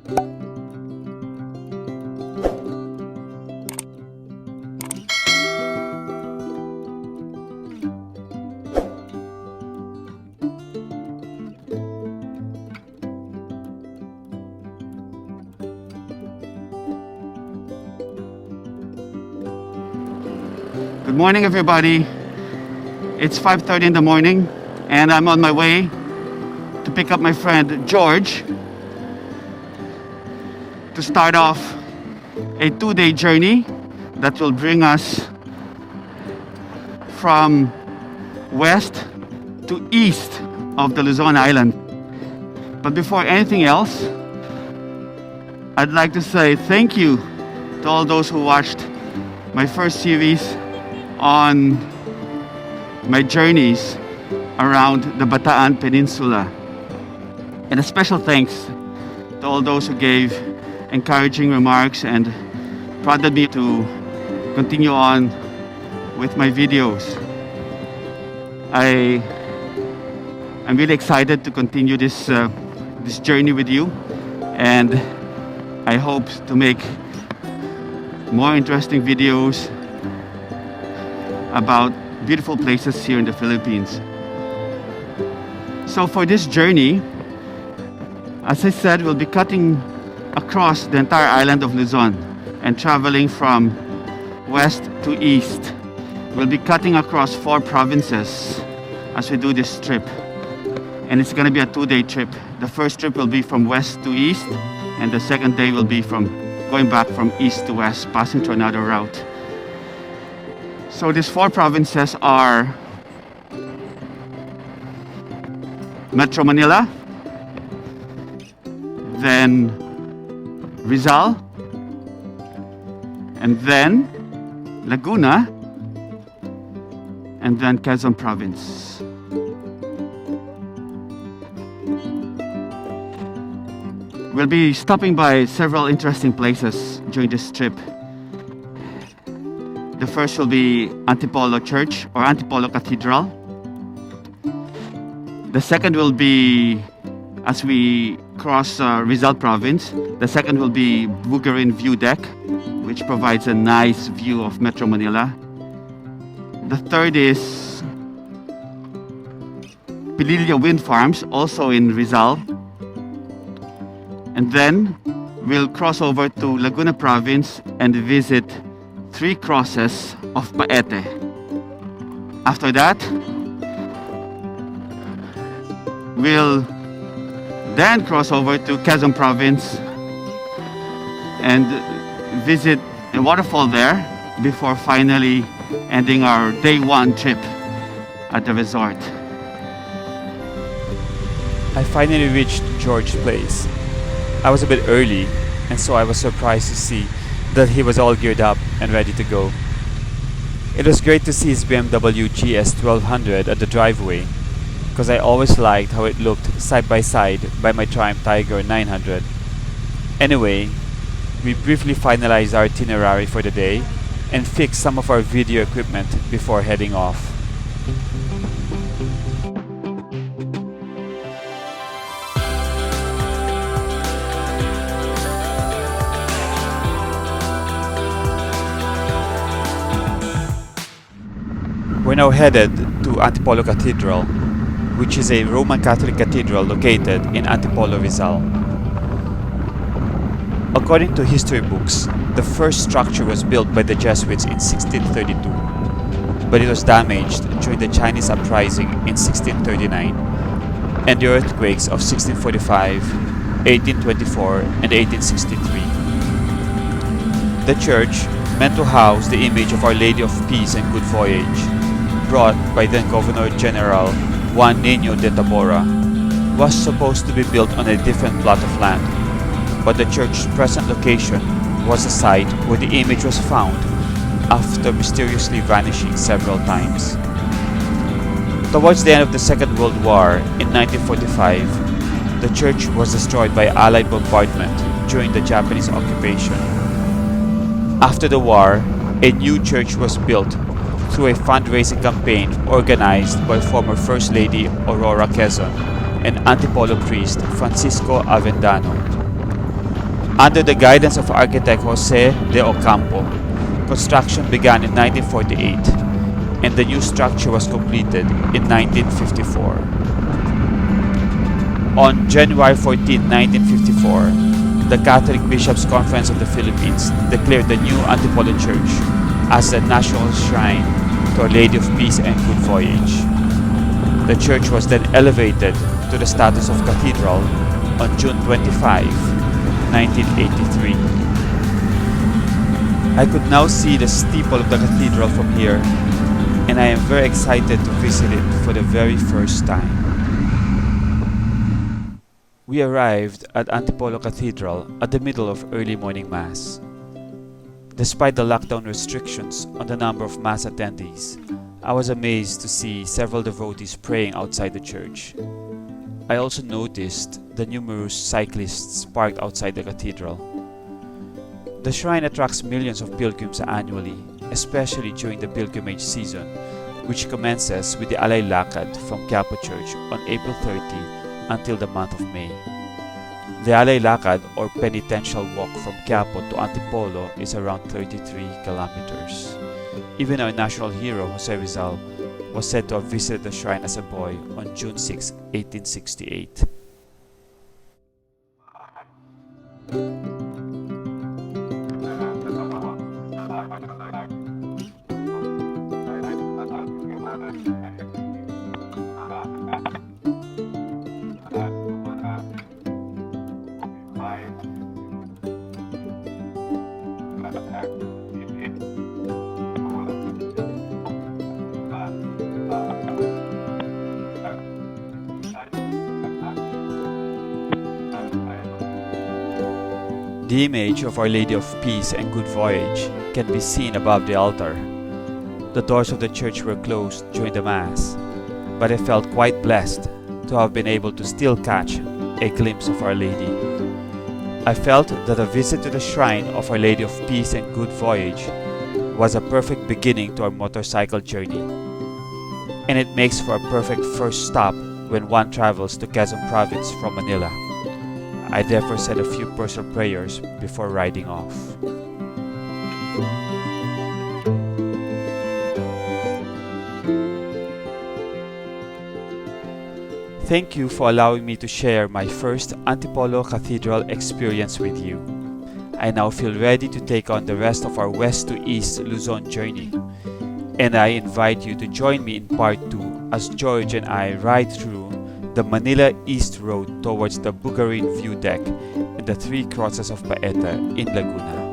Good morning, everybody. It's 5:30 in the morning, and I'm on my way to pick up my friend George to start off a 2-day journey that will bring us from west to east of the Luzon island. But before anything else, I'd like to say thank you to all those who watched my first series on my journeys around the Bataan Peninsula. And a special thanks to all those who gave encouraging remarks and prodded me to continue on with my videos. I'm really excited to continue this journey with you, and I hope to make more interesting videos about beautiful places here in the Philippines. So for this journey, as I said, we'll be cutting across the entire island of Luzon and traveling from west to east. We'll be cutting across 4 provinces as we do this trip. And it's going to be a 2-day trip. The first trip will be from west to east, and the second day will be from going back from east to west, passing through another route. So these 4 provinces are Metro Manila, then Rizal, and then Laguna, and then Quezon Province. We'll be stopping by several interesting places during this trip. The first will be Antipolo Church or Antipolo Cathedral. The second will be, as we cross Rizal Province, the second will be Bugarin View Deck, which provides a nice view of Metro Manila. The third is Pililla Wind Farms, also in Rizal. And then we'll cross over to Laguna Province and visit 3 crosses of Paete. After that, we'll then cross over to Quezon Province and visit a waterfall there before finally ending our day 1 trip at the resort. I finally reached George's place. I was a bit early, and so I was surprised to see that he was all geared up and ready to go. It was great to see his BMW GS 1200 at the driveway, because I always liked how it looked side by side by my Triumph Tiger 900. Anyway, we briefly finalized our itinerary for the day and fixed some of our video equipment before heading off. We're now headed to Antipolo Cathedral, which is a Roman Catholic cathedral located in Antipolo, Rizal. According to history books, the first structure was built by the Jesuits in 1632, but it was damaged during the Chinese uprising in 1639 and the earthquakes of 1645, 1824, and 1863. The church, meant to house the image of Our Lady of Peace and Good Voyage, brought by then Governor General Juan Niño de Tabora, was supposed to be built on a different plot of land, but the church's present location was a site where the image was found after mysteriously vanishing several times. Towards the end of the Second World War in 1945, the church was destroyed by Allied bombardment during the Japanese occupation. After the war, a new church was built through a fundraising campaign organized by former First Lady Aurora Quezon and Antipolo priest Francisco Avendano. Under the guidance of architect Jose de Ocampo, construction began in 1948 and the new structure was completed in 1954. On January 14, 1954, the Catholic Bishops' Conference of the Philippines declared the new Antipolo Church as the national shrine to Our Lady of Peace and Good Voyage. The church was then elevated to the status of cathedral on June 25, 1983. I could now see the steeple of the cathedral from here, and I am very excited to visit it for the very first time. We arrived at Antipolo Cathedral at the middle of early morning Mass. Despite the lockdown restrictions on the number of Mass attendees, I was amazed to see several devotees praying outside the church. I also noticed the numerous cyclists parked outside the cathedral. The shrine attracts millions of pilgrims annually, especially during the pilgrimage season, which commences with the Alay Lakad from Quiapo Church on April 30 until the month of May. The Alay Lakad or penitential walk from Quiapo to Antipolo is around 33 kilometers. Even our national hero Jose Rizal was said to have visited the shrine as a boy on June 6, 1868. The image of Our Lady of Peace and Good Voyage can be seen above the altar. The doors of the church were closed during the Mass, but I felt quite blessed to have been able to still catch a glimpse of Our Lady. I felt that a visit to the shrine of Our Lady of Peace and Good Voyage was a perfect beginning to our motorcycle journey, and it makes for a perfect first stop when one travels to Quezon Province from Manila. I therefore said a few personal prayers before riding off. Thank you for allowing me to share my first Antipolo Cathedral experience with you. I now feel ready to take on the rest of our west to east Luzon journey, and I invite you to join me in part 2 as George and I ride through the Manila East Road towards the Bugarin View Deck and the Three Crosses of Paeta in Laguna.